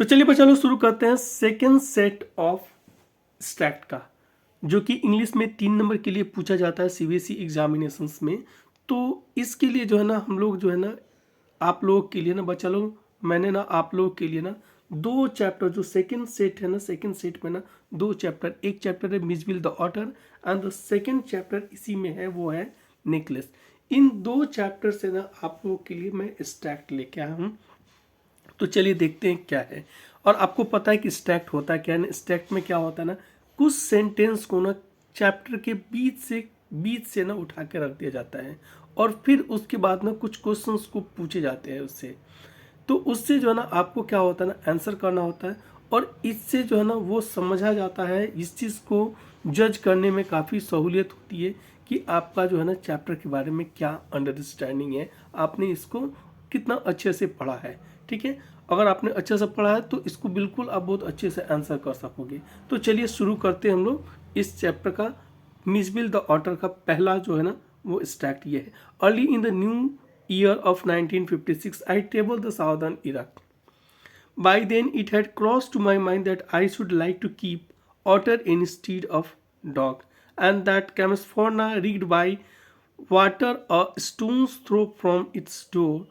तो चलिए बच्चा लोग शुरू करते हैं सेकेंड सेट ऑफ स्टैट का, जो कि इंग्लिश में 3 नंबर के लिए पूछा जाता है सीबीएसई एग्जामिनेशंस में। तो इसके लिए जो है ना हम लोग जो है ना आप लोगों के लिए ना बच्चा लोग मैंने ना आप लोगों के लिए ना 2 चैप्टर, जो सेकेंड सेट है ना, सेकेंड सेट में ना 2 चैप्टर, एक चैप्टर है Mijbil the otter and the second chapter इसी में है, वो है नेकलेस। इन 2 चैप्टर से ना आप लोगों के लिए मैं स्टैट लेके आया हूँ। तो चलिए देखते हैं क्या है। और आपको पता है कि स्टैक्ट होता है क्या है ना। स्टैक्ट में क्या होता है ना, कुछ सेंटेंस को ना चैप्टर के बीच से ना उठा के रख दिया जाता है और फिर उसके बाद ना कुछ क्वेश्चंस को पूछे जाते हैं उससे। तो उससे जो है ना आपको क्या होता है ना, आंसर करना होता है और इससे जो है ना वो समझा जाता है। इस चीज़ को जज करने में काफ़ी सहूलियत होती है कि आपका जो है ना चैप्टर के बारे में क्या अंडरस्टैंडिंग है, आपने इसको कितना अच्छे से पढ़ा है। ठीक है, अगर आपने अच्छे से पढ़ा है तो इसको बिल्कुल आप बहुत अच्छे से आंसर कर सकोगे। तो चलिए शुरू करते हैं हम लोग इस चैप्टर का। मिसबिल द ऑटर का पहला जो है ना वो स्टैक्ट ये है। Early in the new year of 1956, I traveled the southern Iraq. By then, it had crossed to my mind that I should like to keep otter instead of dog, and that Camasforna, rigged by water a stone's throw from its door,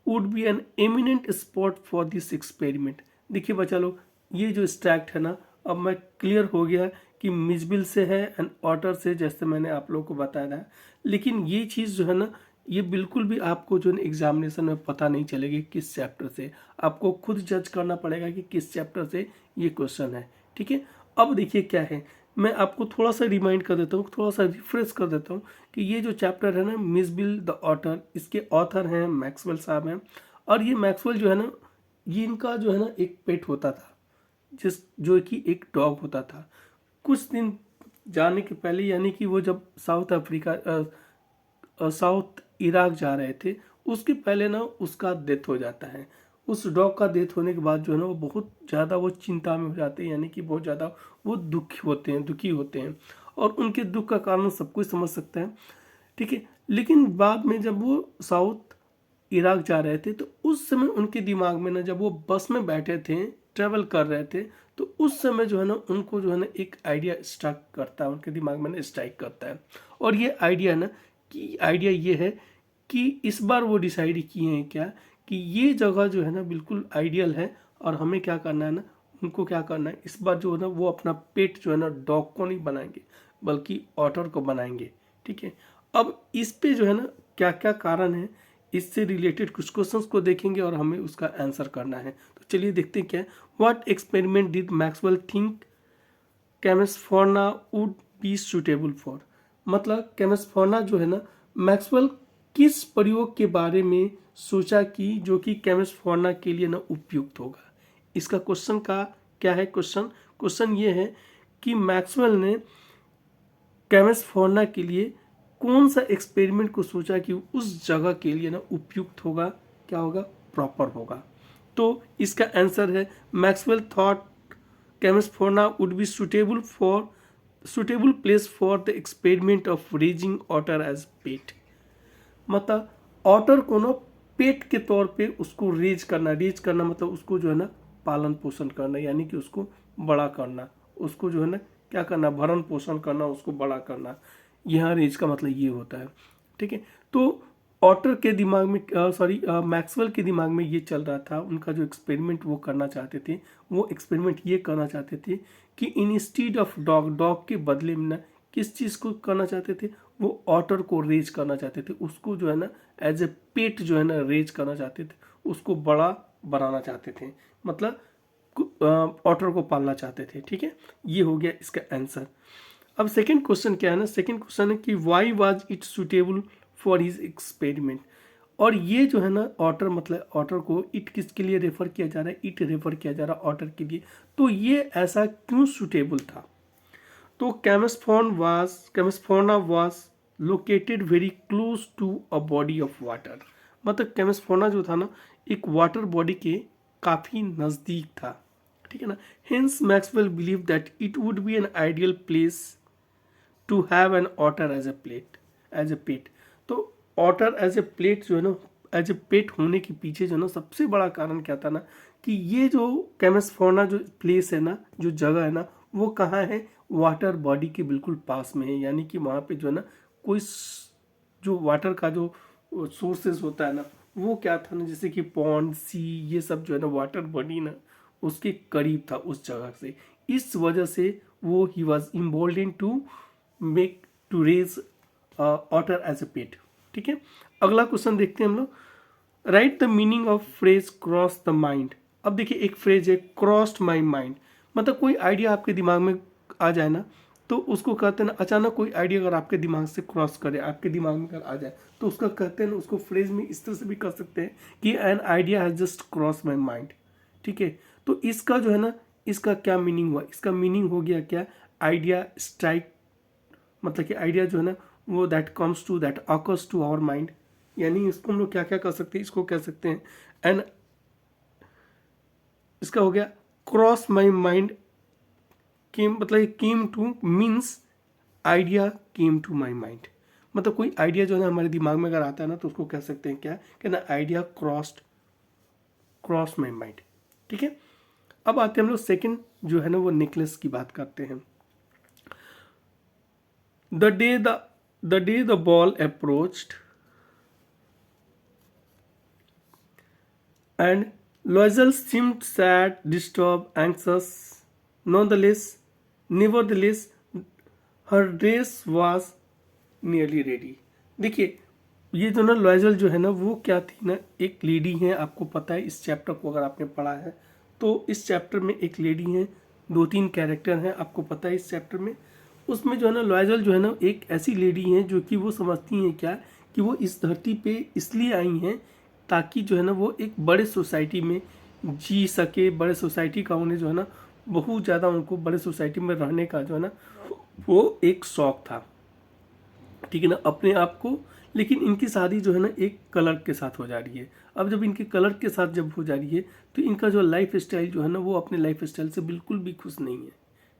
would be an eminent spot for this experiment. देखिए बच्चा लोग, ये जो stacked है ना, अब मैं clear हो गया कि मिसबिल से है एंड ऑटर से, जैसे मैंने आप लोगों को बताया था। लेकिन ये चीज़ जो है ना, ये बिल्कुल भी आपको जो है एग्जामिनेशन में पता नहीं चलेगी किस चैप्टर से। आपको खुद जज करना पड़ेगा कि किस चैप्टर से ये क्वेश्चन है। ठीक है, अब देखिए क्या है, मैं आपको थोड़ा सा रिमाइंड कर देता हूँ, थोड़ा सा रिफ्रेश कर देता हूँ कि ये जो चैप्टर है ना मिसबिल द ऑटर, इसके ऑथर हैं मैक्सवेल साहब हैं। और ये मैक्सवेल जो है ना, ये इनका जो है ना एक पेट होता था, जो कि एक डॉग होता था। कुछ दिन जाने के पहले, यानी कि वो जब साउथ इराक जा रहे थे, उसके पहले ना उसका डेथ हो जाता है। उस डॉग का डेथ होने के बाद जो है ना वो बहुत ज़्यादा वो चिंता में हो जाते हैं, यानी कि बहुत ज़्यादा वो दुखी होते हैं और उनके दुख का कारण सब कोई समझ सकता है। ठीक है, लेकिन बाद में जब वो साउथ इराक जा रहे थे तो उस समय उनके दिमाग में ना, जब वो बस में बैठे थे, ट्रेवल कर रहे थे, तो उस समय जो है ना उनको जो है ना एक आइडिया स्ट्राइक करता है, उनके दिमाग में ना स्ट्राइक करता है। और ये आइडिया ये है कि इस बार वो डिसाइड किए हैं क्या, कि ये जगह जो है ना बिल्कुल आइडियल है और हमें क्या करना है ना, उनको क्या करना है इस बार जो है ना, वो अपना पेट जो है ना डॉग को नहीं बनाएंगे बल्कि ऑटर को बनाएंगे। ठीक है, अब इस पे जो है ना क्या क्या कारण है, इससे रिलेटेड कुछ क्वेश्चंस को देखेंगे और हमें उसका आंसर करना है। तो चलिए देखते हैं क्या है। What experiment did Maxwell think Camusfearna would be suitable for. मतलब कैमेस्फोर्ना जो है ना, मैक्सवेल किस प्रयोग के बारे में सोचा कि जो कि कैमेस्फोर्ना के लिए ना उपयुक्त होगा। इसका क्वेश्चन का क्या है, क्वेश्चन ये है कि मैक्सवेल ने कैमेस्फोर्ना के लिए कौन सा एक्सपेरिमेंट को सोचा कि उस जगह के लिए ना उपयुक्त होगा, क्या होगा, प्रॉपर होगा। तो इसका आंसर है Maxwell thought Camusfearna would be suitable place for the experiment of raising otter as pet. मतलब ऑटर को ना पेट के तौर पे उसको रेज करना मतलब उसको जो है ना पालन पोषण करना, यानी कि उसको बड़ा करना, उसको जो है ना क्या करना, भरण पोषण करना, उसको बड़ा करना। यहाँ रेज का मतलब ये होता है। ठीक है, तो ऑटर के दिमाग में मैक्सवेल के दिमाग में ये चल रहा था, उनका जो एक्सपेरिमेंट वो करना चाहते थे, वो एक्सपेरिमेंट ये करना चाहते थे कि इंस्टीड ऑफ डॉग के बदले में ना किस चीज़ को करना चाहते थे, वो ऑटर को रेज करना चाहते थे, उसको जो है ना एज ए पेट जो है ना रेज करना चाहते थे, उसको बड़ा बनाना चाहते थे, मतलब ऑटर को पालना चाहते थे। ठीक है, ये हो गया इसका आंसर। अब सेकंड क्वेश्चन क्या है ना, सेकंड क्वेश्चन है कि why was it suitable for his experiment. और ये जो है ना ऑटर, मतलब ऑटर को इट किसके लिए रेफर किया जा रहा है, इट रेफर किया जा रहा है ऑटर के लिए। तो ये ऐसा क्यों सुटेबल था। तो Camusfearna was located very close to a body of water. मतलब कैमेस्फोर्ना जो था ना एक वाटर बॉडी के काफ़ी नज़दीक था। ठीक है ना, hence Maxwell believe that it would be an ideal place to have an otter as a pet. तो ऑटर एज ए प्लेट जो है ना, एज ए पेट होने के पीछे जो है ना सबसे बड़ा कारण क्या था ना, कि ये जो कैमसफोना जो प्लेस है ना, जो जगह है ना, वो कहाँ है, वाटर बॉडी के बिल्कुल पास में है। यानी कि वहाँ पे जो है ना कोई जो वाटर का जो सोर्सेज होता है ना, वो क्या था ना, जैसे कि पॉन्ड, सी, ये सब जो है ना वाटर बॉडी ना उसके करीब था उस जगह से। इस वजह से वो ही was embolden to make to raise otter as a pet. ठीक है, अगला क्वेश्चन देखते हैं हम लोग। Write the meaning of phrase cross the mind. अब देखिए एक फ्रेज है क्रॉस्ड माई माइंड, मतलब कोई आइडिया आपके दिमाग में आ जाए ना, तो उसको कहते हैं ना, अचानक कोई आइडिया अगर आपके दिमाग से क्रॉस करे, आपके दिमाग में अगर आ जाए, तो उसका कहते हैं ना, उसको फ्रेज में इस तरह से भी कर सकते हैं कि an idea has just cross my mind. ठीक है, तो इसका जो है ना, इसका क्या मीनिंग हुआ, इसका मीनिंग हो गया क्या, आइडिया स्ट्राइक, मतलब कि आइडिया जो है ना वो that comes to that occurs to our mind. यानी इसको हम लोग क्या क्या कर सकते हैं, इसको कह सकते हैं एंड, इसका हो गया क्रॉस माई माइंड केम, मतलब came to means idea came to my mind, मतलब कोई आइडिया जो है ना हमारे दिमाग में अगर आता है ना, तो उसको कह सकते हैं क्या, कि ना आइडिया क्रॉस माई माइंड। ठीक है, अब आते हैं हम लोग सेकंड जो है ना वो नेकलेस की बात करते हैं। The day the ball approached and Loisel seemed sad, disturbed, anxious. Nevertheless, her dress was nearly ready. देखिए ये जो ना लॉयजल जो है ना वो क्या थी ना, एक लेडी है, आपको पता है इस चैप्टर को अगर आपने पढ़ा है तो इस चैप्टर में एक लेडी है, 2-3 कैरेक्टर हैं, आपको पता है इस चैप्टर में। उसमें जो है ना लॉयजल जो है ना एक ऐसी लेडी है जो कि वो समझती हैं क्या, कि वो इस धरती पे इसलिए आई हैं ताकि जो है ना वो एक बड़े सोसाइटी में जी सके, बड़े सोसाइटी का उन्हें जो है ना बहुत ज़्यादा उनको बड़े सोसाइटी में रहने का जो है ना वो एक शौक था। ठीक है ना, अपने आप को। लेकिन इनकी शादी जो है ना एक क्लर्क के साथ हो जा रही है। अब जब इनके क्लर्क के साथ जब हो जा रही है तो इनका जो लाइफ स्टाइल जो है ना वो अपने लाइफ स्टाइल से बिल्कुल भी खुश नहीं है।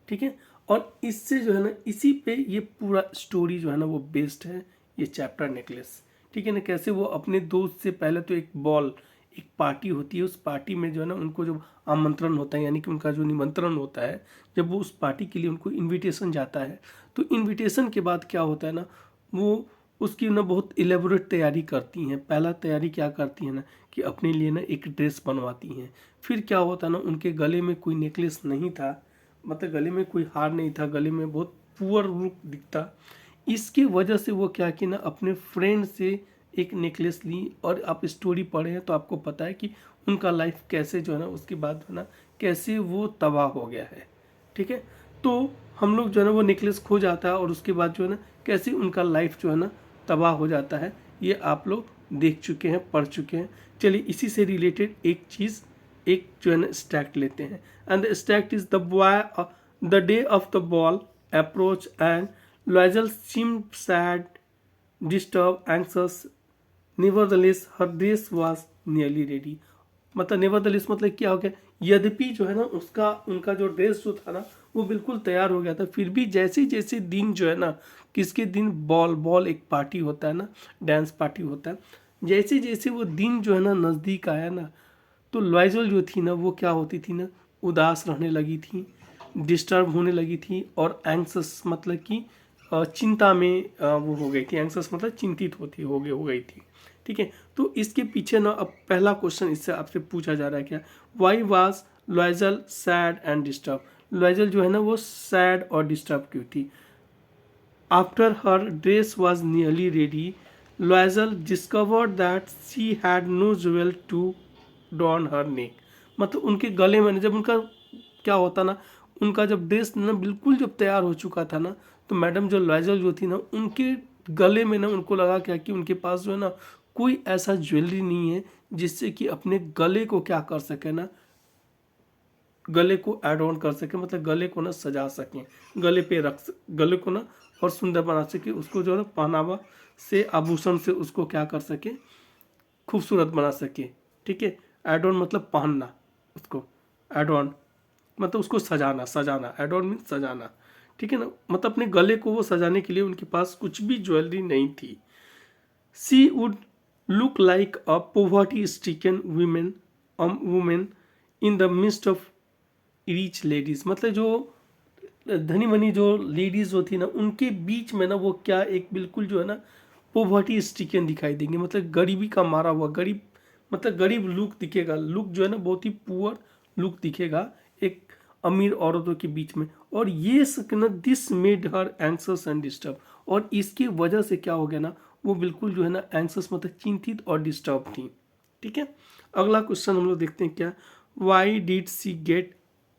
ठीक है, और इससे जो है ना इसी पे ये पूरा स्टोरी जो है ना वो बेस्ड है, ये चैप्टर नेकलेस। ठीक है ना, कैसे वो अपने दोस्त से पहले तो एक बॉल, एक पार्टी होती है, उस पार्टी में जो है ना उनको जो आमंत्रण होता है, यानी कि उनका जो निमंत्रण होता है, जब वो उस पार्टी के लिए उनको इनविटेशन जाता है, तो इनविटेशन के बाद क्या होता है ना, वो उसकी ना बहुत इलेबोरेट तैयारी करती हैं। पहला तैयारी क्या करती हैं ना, कि अपने लिए ना एक ड्रेस बनवाती हैं। फिर क्या होता ना, उनके गले में कोई नेकलेस नहीं था, मतलब गले में कोई हार नहीं था, गले में बहुत पुअर लुक दिखता। इसके वजह से वो क्या कि ना अपने फ्रेंड से एक नेकलेस ली, और आप स्टोरी पढ़े हैं तो आपको पता है कि उनका लाइफ कैसे जो है ना उसके बाद जो है ना कैसे वो तबाह हो गया है। ठीक है, तो हम लोग जो है ना वो नेकलेस खो जाता है, और उसके बाद जो है ना कैसे उनका लाइफ जो है ना तबाह हो जाता है, ये आप लोग देख चुके हैं, पढ़ चुके हैं। चलिए इसी से रिलेटेड एक चीज़, एक जो है ना स्टैक्ट लेते हैं। And the stacked is the day of the ball approach and लॉयजल seemed sad, disturb, एंक्सस। Nevertheless her dress was nearly ready, मतलब नेवरदलेस मतलब क्या हो गया, यद्यपि जो है ना उसका उनका जो ड्रेस जो था ना वो बिल्कुल तैयार हो गया था, फिर भी जैसे जैसे दिन जो है ना, किसके दिन, बॉल एक पार्टी होता है ना, डांस पार्टी होता है, जैसे जैसे वो दिन जो है ना नज़दीक आया ना, तो लॉयजल जो थी ना वो क्या होती थी ना, उदास रहने लगी थी, डिस्टर्ब होने लगी थी, और एंक्सस मतलब कि चिंता में वो हो गई थी। एंक्सस मतलब चिंतित हो गई थी। ठीक है, तो इसके पीछे ना अब पहला क्वेश्चन इससे आपसे पूछा जा रहा है क्या, why was Loisel sad and disturb. Loisel जो है ना वो सैड और डिस्टर्ब क्यों थी। After her dress was nearly ready, Loisel discovered that she had no jewel to don her neck, मतलब उनके गले में जब उनका क्या होता ना, उनका जब ड्रेस ना बिल्कुल जब तैयार हो चुका था ना, तो मैडम जो लॉयजल जो थी ना उनके गले में ना उनको लगा क्या कि उनके पास जो है ना कोई ऐसा ज्वेलरी नहीं है जिससे कि अपने गले को क्या कर सके ना, गले को ऐड ऑन कर सके, मतलब गले को ना सजा सकें, गले पे गले को ना और सुंदर बना सके, उसको जो है ना पहनावा से, आभूषण से उसको क्या कर सके, खूबसूरत बना सके। ठीक है, ऐड ऑन मतलब पहनना, उसको ऐड ऑन मतलब उसको सजाना ऐड ऑन मीन सजाना। ठीक है ना, मतलब अपने गले को वो सजाने के लिए उनके पास कुछ भी ज्वेलरी नहीं थी। She would look like a poverty stricken women in the midst of rich ladies, मतलब जो धनी मनी जो लेडीज होती ना उनके बीच में ना वो क्या एक बिल्कुल जो है ना पोवर्टी स्टिकन दिखाई देंगे, मतलब गरीबी का मारा हुआ, गरीब मतलब गरीब लुक दिखेगा, लुक जो है ना बहुत ही पुअर लुक दिखेगा एक अमीर औरतों के बीच में। और ये ना this made her एंक्सस and disturb, और इसकी वजह से क्या हो गया ना वो बिल्कुल जो है ना एंक्सस मतलब चिंतित और डिस्टर्ब थी। ठीक है, अगला क्वेश्चन हम लोग देखते हैं क्या, why did she get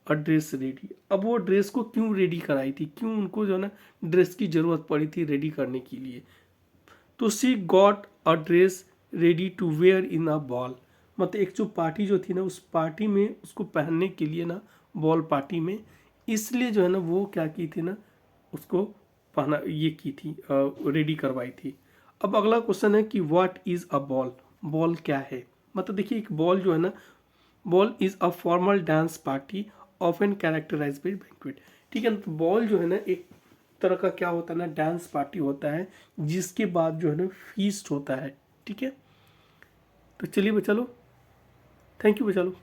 a dress ready. अब वो ड्रेस को क्यों रेडी कराई थी, क्यों उनको जो है ना ड्रेस की जरूरत पड़ी थी रेडी करने के लिए। तो she got a dress ready to wear in a ball, मतलब एक जो पार्टी जो थी ना उस पार्टी में उसको पहनने के लिए ना, बॉल पार्टी में, इसलिए जो है ना वो क्या की थी ना उसको पहना ये की थी, रेडी करवाई थी। अब अगला क्वेश्चन है कि what is a ball, ball क्या है। मतलब देखिए एक बॉल जो है ना, ball is a formal dance party often characterize by banquet. ठीक है ना, तो बॉल जो है ना एक तरह का क्या होता है ना डांस पार्टी होता है जिसके बाद जो है ना फीस्ट होता है। ठीक है, तो चलिए बच्चा लोग, थैंक यू बच्चा लोग।